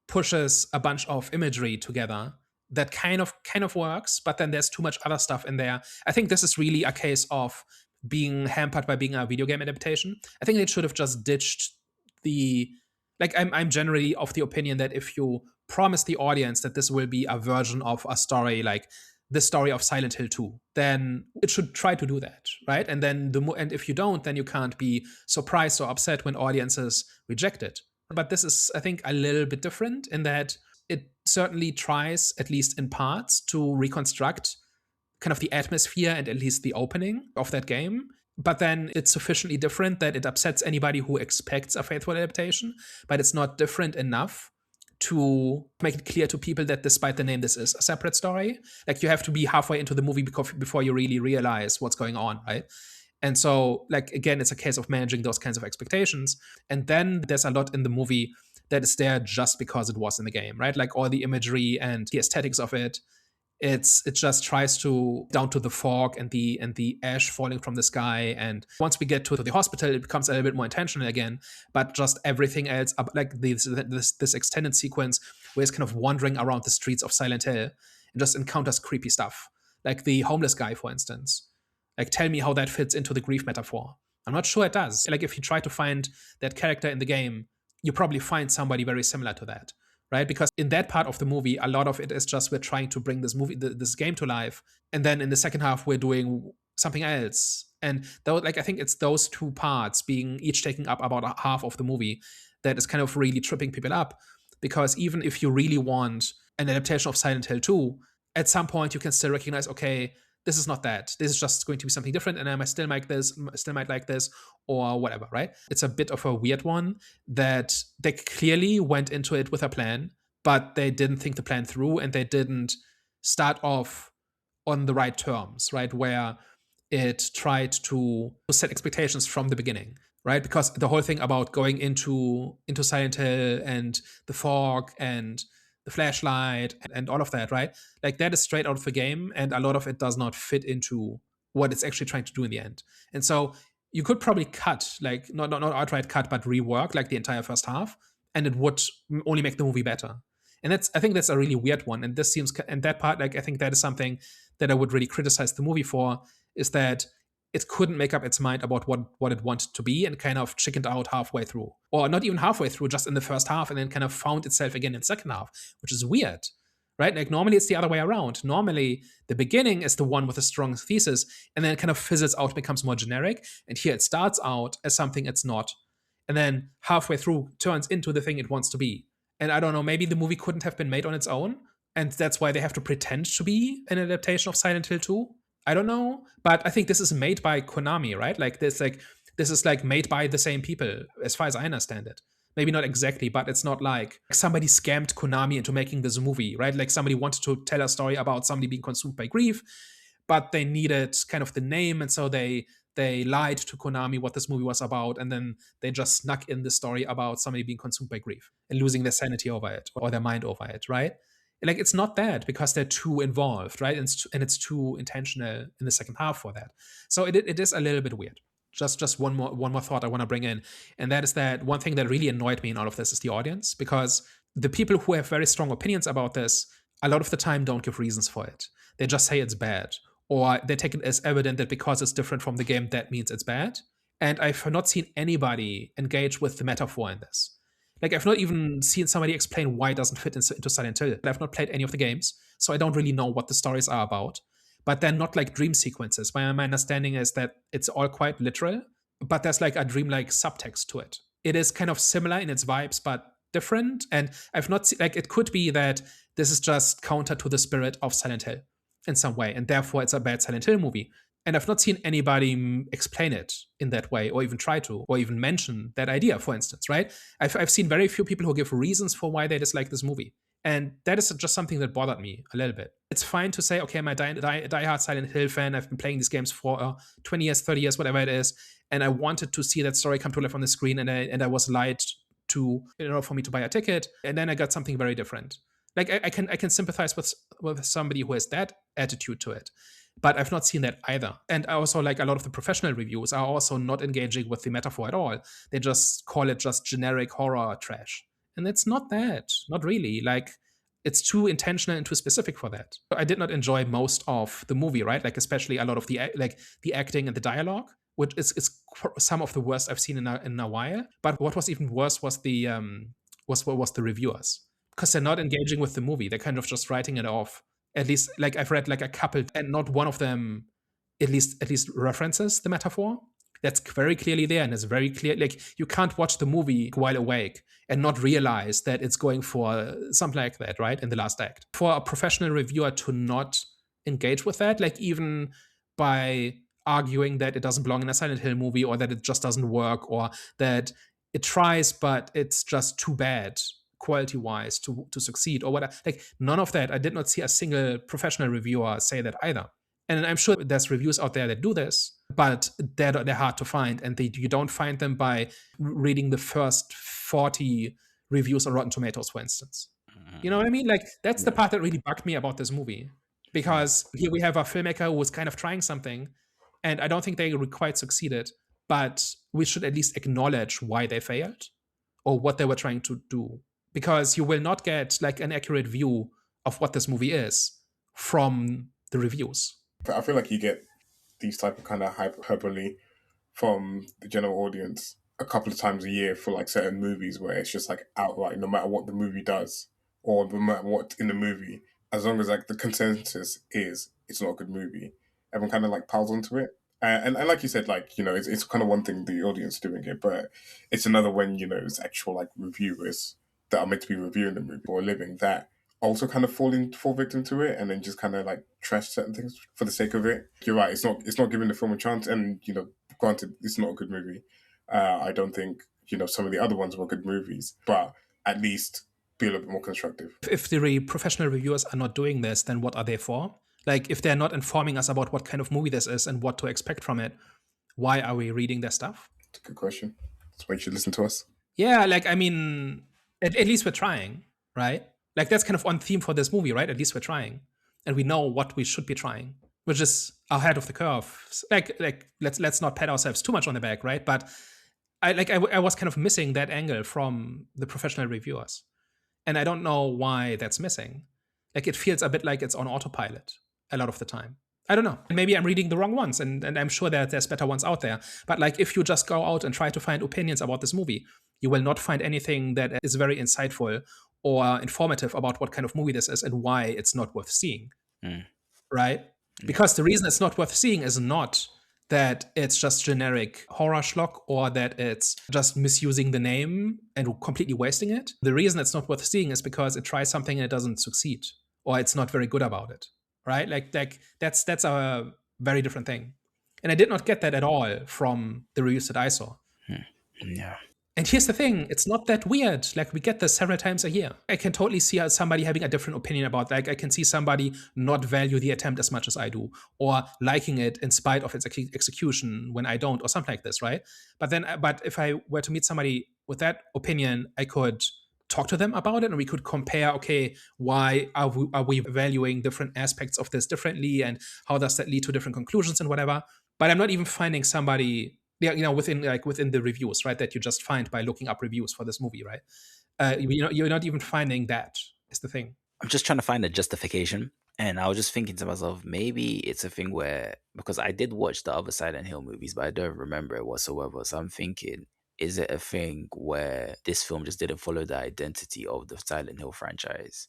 pushes a bunch of imagery together that kind of works, but then there's too much other stuff in there. I think this is really a case of being hampered by being a video game adaptation. I think they should have just ditched the, like, I'm generally of the opinion that if you promise the audience that this will be a version of a story like the story of Silent Hill 2, then it should try to do that, right? And then and if you don't, then you can't be surprised or upset when audiences reject it. But this is, I think, a little bit different in that it certainly tries, at least in parts, to reconstruct kind of the atmosphere and at least the opening of that game. But then it's sufficiently different that it upsets anybody who expects a faithful adaptation, but it's not different enough to make it clear to people that despite the name, this is a separate story. Like, you have to be halfway into the movie before you really realize what's going on, right? And so, like, again, it's a case of managing those kinds of expectations. And then there's a lot in the movie that is there just because it was in the game, right? Like, all the imagery and the aesthetics of it. It just tries to down to the fog and the ash falling from the sky. And once we get to the hospital, it becomes a little bit more intentional again. But just everything else, like this extended sequence where it's kind of wandering around the streets of Silent Hill and just encounters creepy stuff, like the homeless guy, for instance. Like, tell me how that fits into the grief metaphor. I'm not sure it does. Like, if you try to find that character in the game, you probably find somebody very similar to that, right? Because in that part of the movie, a lot of it is just we're trying to bring this game to life, and then in the second half, we're doing something else. And I think it's those two parts being each taking up about half of the movie that is kind of really tripping people up. Because even if you really want an adaptation of Silent Hill 2, at some point you can still recognize, okay, this is not that. This is just going to be something different, and I still might like this, or whatever, right? It's a bit of a weird one that they clearly went into it with a plan, but they didn't think the plan through, and they didn't start off on the right terms, right? Where it tried to set expectations from the beginning, right? Because the whole thing about going into Silent Hill and the fog and the flashlight and all of that, right? Like, that is straight out of the game, and a lot of it does not fit into what it's actually trying to do in the end. And so you could probably cut, like, not outright cut, but rework like the entire first half, and it would only make the movie better. And I think that's a really weird one. And that part, like, I think that is something that I would really criticize the movie for, is that it couldn't make up its mind about what it wanted to be, and kind of chickened out halfway through. Or not even halfway through, just in the first half, and then kind of found itself again in the second half, which is weird, right? Like normally it's the other way around. Normally the beginning is the one with a strong thesis, and then it kind of fizzles out, becomes more generic. And here it starts out as something it's not, and then halfway through turns into the thing it wants to be. And I don't know, maybe the movie couldn't have been made on its own, and that's why they have to pretend to be an adaptation of Silent Hill 2. I don't know, but I think this is made by Konami, right? This is like made by the same people, as far as I understand it. Maybe not exactly, but it's not like somebody scammed Konami into making this movie, right? Like somebody wanted to tell a story about somebody being consumed by grief, but they needed kind of the name, and so they lied to Konami what this movie was about, and then they just snuck in the story about somebody being consumed by grief and losing their sanity over it or their mind over it, right? Like it's not that, because they're too involved, right? And it's too intentional in the second half for that. So it is a little bit weird. Just one more thought I want to bring in, and that is that one thing that really annoyed me in all of this is the audience, because the people who have very strong opinions about this a lot of the time don't give reasons for it. They just say it's bad, or they take it as evident that because it's different from the game, that means it's bad. And I've not seen anybody engage with the metaphor in this. Like, I've not even seen somebody explain why it doesn't fit into Silent Hill. I've not played any of the games, so I don't really know what the stories are about. But they're not like dream sequences. My understanding is that it's all quite literal, but there's like a dreamlike subtext to it. It is kind of similar in its vibes, but different. And I've not seen, like, it could be that this is just counter to the spirit of Silent Hill in some way, and therefore it's a bad Silent Hill movie. And I've not seen anybody explain it in that way, or even try to, or even mention that idea, for instance, right? I've seen very few people who give reasons for why they dislike this movie. And that is just something that bothered me a little bit. It's fine to say, okay, I'm a die-hard Silent Hill fan. I've been playing these games for 20 years, 30 years, whatever it is. And I wanted to see that story come to life on the screen. And I was lied to, for me to buy a ticket. And then I got something very different. Like I can sympathize with somebody who has that attitude to it. But I've not seen that either. And I also, like, a lot of the professional reviews are also not engaging with the metaphor at all. They just call it just generic horror trash. And it's not that, not really. Like, it's too intentional and too specific for that. I did not enjoy most of the movie, right? Like, especially a lot of the acting and the dialogue, which is some of the worst I've seen in a while. But what was even worse was the reviewers, because they're not engaging with the movie. They're kind of just writing it off. At least, like, I've read like a couple, and not one of them at least references the metaphor. That's very clearly there, and it's very clear. Like, you can't watch the movie while awake and not realize that it's going for something like that, right? In the last act. For a professional reviewer to not engage with that, like, even by arguing that it doesn't belong in a Silent Hill movie, or that it just doesn't work, or that it tries but it's just too bad quality-wise to succeed, or whatever. Like, none of that. I did not see a single professional reviewer say that either. And I'm sure there's reviews out there that do this, but they're hard to find, and you don't find them by reading the first 40 reviews on Rotten Tomatoes, for instance. You know what I mean? Like, that's the part that really bugged me about this movie, because here we have a filmmaker who was kind of trying something, and I don't think they quite succeeded, but we should at least acknowledge why they failed or what they were trying to do, because you will not get like an accurate view of what this movie is from the reviews. I feel like you get these type of kind of hyperbole from the general audience a couple of times a year for like certain movies, where it's just like outright, no matter what the movie does or no matter what in the movie, as long as like the consensus is it's not a good movie, everyone kind of like piles onto it. And like you said, like, it's kind of one thing the audience doing it, but it's another when, it's actual like reviewers that are meant to be reviewing the movie or living that also kind of fall victim to it, and then just kind of like trash certain things for the sake of it. You're right, it's not giving the film a chance, and granted, it's not a good movie. I don't think some of the other ones were good movies, but at least be a little bit more constructive. If the professional reviewers are not doing this, then what are they for? Like, if they're not informing us about what kind of movie this is and what to expect from it, why are we reading their stuff? It's a good question. That's why you should listen to us. Yeah, like, I mean, at least we're trying, right? Like, that's kind of on theme for this movie, right? At least we're trying. And we know what we should be trying, which is ahead of the curve. Like let's not pat ourselves too much on the back, right? But I was kind of missing that angle from the professional reviewers. And I don't know why that's missing. Like, it feels a bit like it's on autopilot a lot of the time. I don't know. Maybe I'm reading the wrong ones, and I'm sure that there's better ones out there. But like, if you just go out and try to find opinions about this movie, you will not find anything that is very insightful or informative about what kind of movie this is and why it's not worth seeing, Mm. right? Because the reason it's not worth seeing is not that it's just generic horror schlock or that it's just misusing the name and completely wasting it. The reason it's not worth seeing is because it tries something and it doesn't succeed, or it's not very good about it, right? Like that's a very different thing. And I did not get that at all from the reviews that I saw. Yeah. And here's the thing, it's not that weird. Like, we get this several times a year. I can totally see somebody having a different opinion about, like, I can see somebody not value the attempt as much as I do, or liking it in spite of its execution when I don't, or something like this, right? But if I were to meet somebody with that opinion, I could talk to them about it and we could compare, okay, why are we valuing different aspects of this differently, and how does that lead to different conclusions and whatever. But I'm not even finding somebody, within the reviews, right, that you just find by looking up reviews for this movie, right? You're not even finding that, is the thing. I'm just trying to find a justification. And I was just thinking to myself, maybe it's a thing where, because I did watch the other Silent Hill movies, but I don't remember it whatsoever. So I'm thinking, is it a thing where this film just didn't follow the identity of the Silent Hill franchise?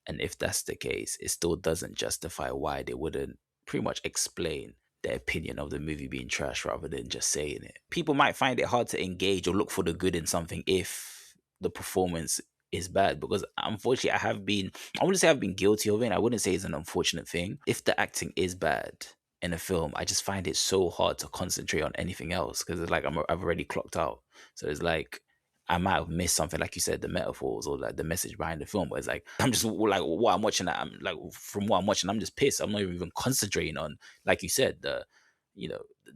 And if that's the case, it still doesn't justify why they wouldn't pretty much explain their opinion of the movie being trash rather than just saying it. People might find it hard to engage or look for the good in something if the performance is bad, because unfortunately I wouldn't say I've been guilty of it, and I wouldn't say it's an unfortunate thing. If the acting is bad in a film, I just find it so hard to concentrate on anything else, because it's like I've already clocked out. So it's like I might have missed something, like you said, the metaphors or like the message behind the film. But it's like I'm just like what I'm watching. I'm like, from what I'm watching, I'm just pissed. I'm not even concentrating on, like you said, the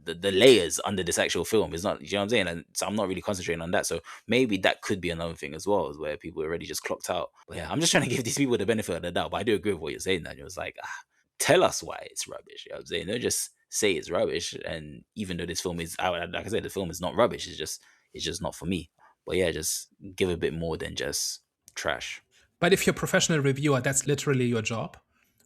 layers under this actual film. Is not, you know what I'm saying? And so I'm not really concentrating on that. So maybe that could be another thing as well, is where people already just clocked out. But yeah, I'm just trying to give these people the benefit of the doubt. But I do agree with what you're saying, Daniel. It's like, tell us why it's rubbish. You know what I'm saying? Don't just say it's rubbish. And even though this film is, like I said, the film is not rubbish. It's just not for me. But yeah, just give a bit more than just trash. But if you're a professional reviewer, that's literally your job,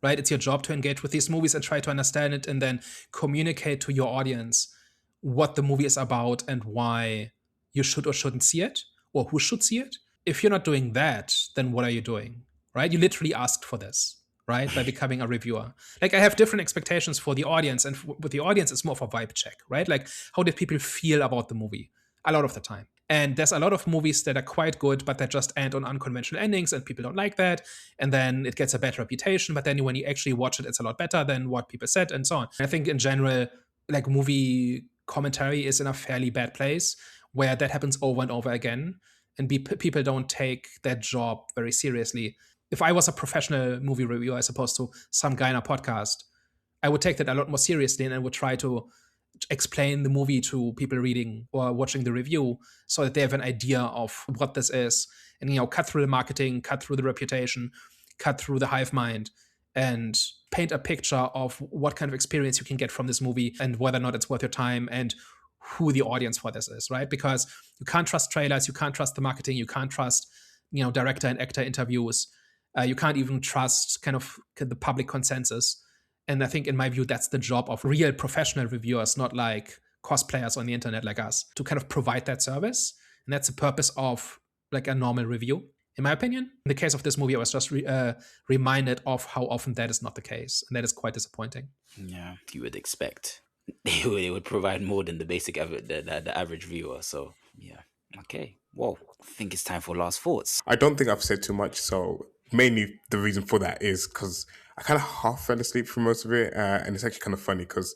right? It's your job to engage with these movies and try to understand it and then communicate to your audience what the movie is about and why you should or shouldn't see it, or who should see it. If you're not doing that, then what are you doing, right? You literally asked for this, right? By becoming a reviewer. Like, I have different expectations for the audience, and with the audience, it's more of a vibe check, right? Like, how did people feel about the movie a lot of the time? And there's a lot of movies that are quite good, but that just end on unconventional endings, and people don't like that. And then it gets a bad reputation. But then when you actually watch it, it's a lot better than what people said, and so on. I think in general, like, movie commentary is in a fairly bad place where that happens over and over again. And people don't take that job very seriously. If I was a professional movie reviewer as opposed to some guy in a podcast, I would take that a lot more seriously, and I would try to explain the movie to people reading or watching the review so that they have an idea of what this is, and cut through the marketing, cut through the reputation, cut through the hive mind, and paint a picture of what kind of experience you can get from this movie and whether or not it's worth your time and who the audience for this is, right? Because you can't trust trailers, you can't trust the marketing, you can't trust director and actor interviews, you can't even trust kind of the public consensus. And I think, in my view, that's the job of real professional reviewers, not like cosplayers on the internet like us, to kind of provide that service. And that's the purpose of like a normal review, in my opinion. In the case of this movie, I was just reminded of how often that is not the case. And that is quite disappointing. Yeah, you would expect they would provide more than the basic the average viewer. So yeah, okay. Well, I think it's time for last thoughts. I don't think I've said too much, so mainly the reason for that is because I kind of half fell asleep for most of it, and it's actually kind of funny because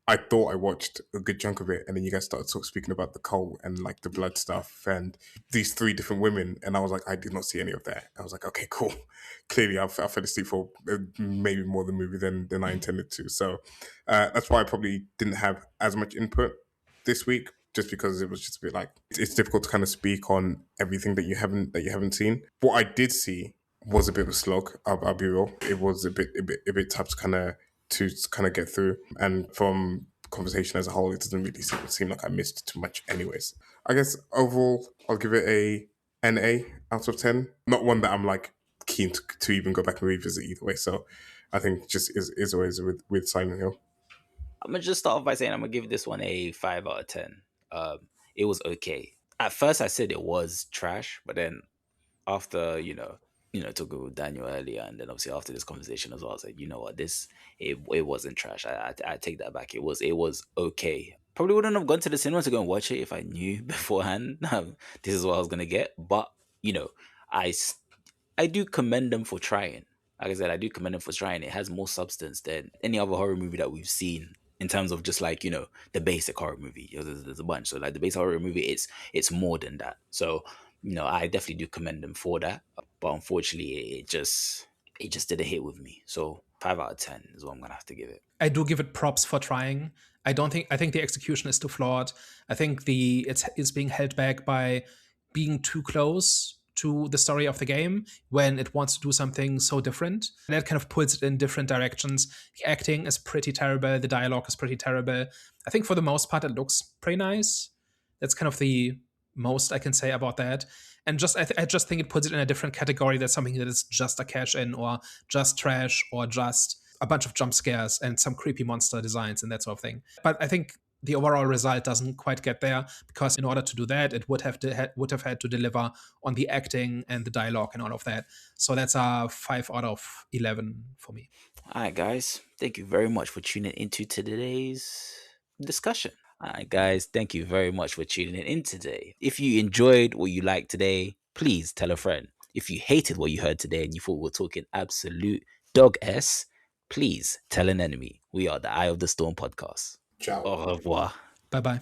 I thought I watched a good chunk of it, and then you guys started speaking about the cult and like the blood stuff and these three different women, and I was like, I did not see any of that. I was like, okay, cool. Clearly, I fell asleep for maybe more the movie than I intended to. So that's why I probably didn't have as much input this week, just because it was just a bit like it's difficult to kind of speak on everything that you haven't seen. What I did see was a bit of a slog. I'll be real. It was a bit tough to kind of get through. And from conversation as a whole, it doesn't really seem like I missed too much. Anyways, I guess overall, I'll give it a NA out of 10. Not one that I'm like keen to even go back and revisit either way. So I think just is always with Silent Hill. I'm gonna just start off by saying I'm gonna give this one a 5 out of 10. It was okay. At first, I said it was trash, but then after talking with Daniel earlier, and then obviously after this conversation as well, I was like, you know what, it wasn't trash. I take that back. It was okay. Probably wouldn't have gone to the cinema to go and watch it if I knew beforehand this is what I was gonna get. But you know, I s- I do commend them for trying. Like I said, I do commend them for trying. It has more substance than any other horror movie that we've seen in terms of just like the basic horror movie. There's a bunch. So like the basic horror movie, it's more than that. So I definitely do commend them for that. But unfortunately, it just didn't hit with me. So 5 out of 10 is what I'm gonna have to give it. I do give it props for trying. I think the execution is too flawed. I think it's being held back by being too close to the story of the game when it wants to do something so different. And that kind of pulls it in different directions. The acting is pretty terrible. The dialogue is pretty terrible. I think for the most part, it looks pretty nice. That's kind of the most I can say about that. And I just think it puts it in a different category. That's something that is just a cash in, or just trash, or just a bunch of jump scares and some creepy monster designs and that sort of thing. But I think the overall result doesn't quite get there, because in order to do that, it would have had to deliver on the acting and the dialogue and all of that. So that's a 5 out of 11 for me. All right, guys. Thank you very much for tuning into today's discussion. All right, guys. Thank you very much for tuning in today. If you enjoyed what you liked today, please tell a friend. If you hated what you heard today and you thought we were talking absolute dog s, please tell an enemy. We are the Eye of the Storm podcast. Ciao. Au revoir. Bye bye.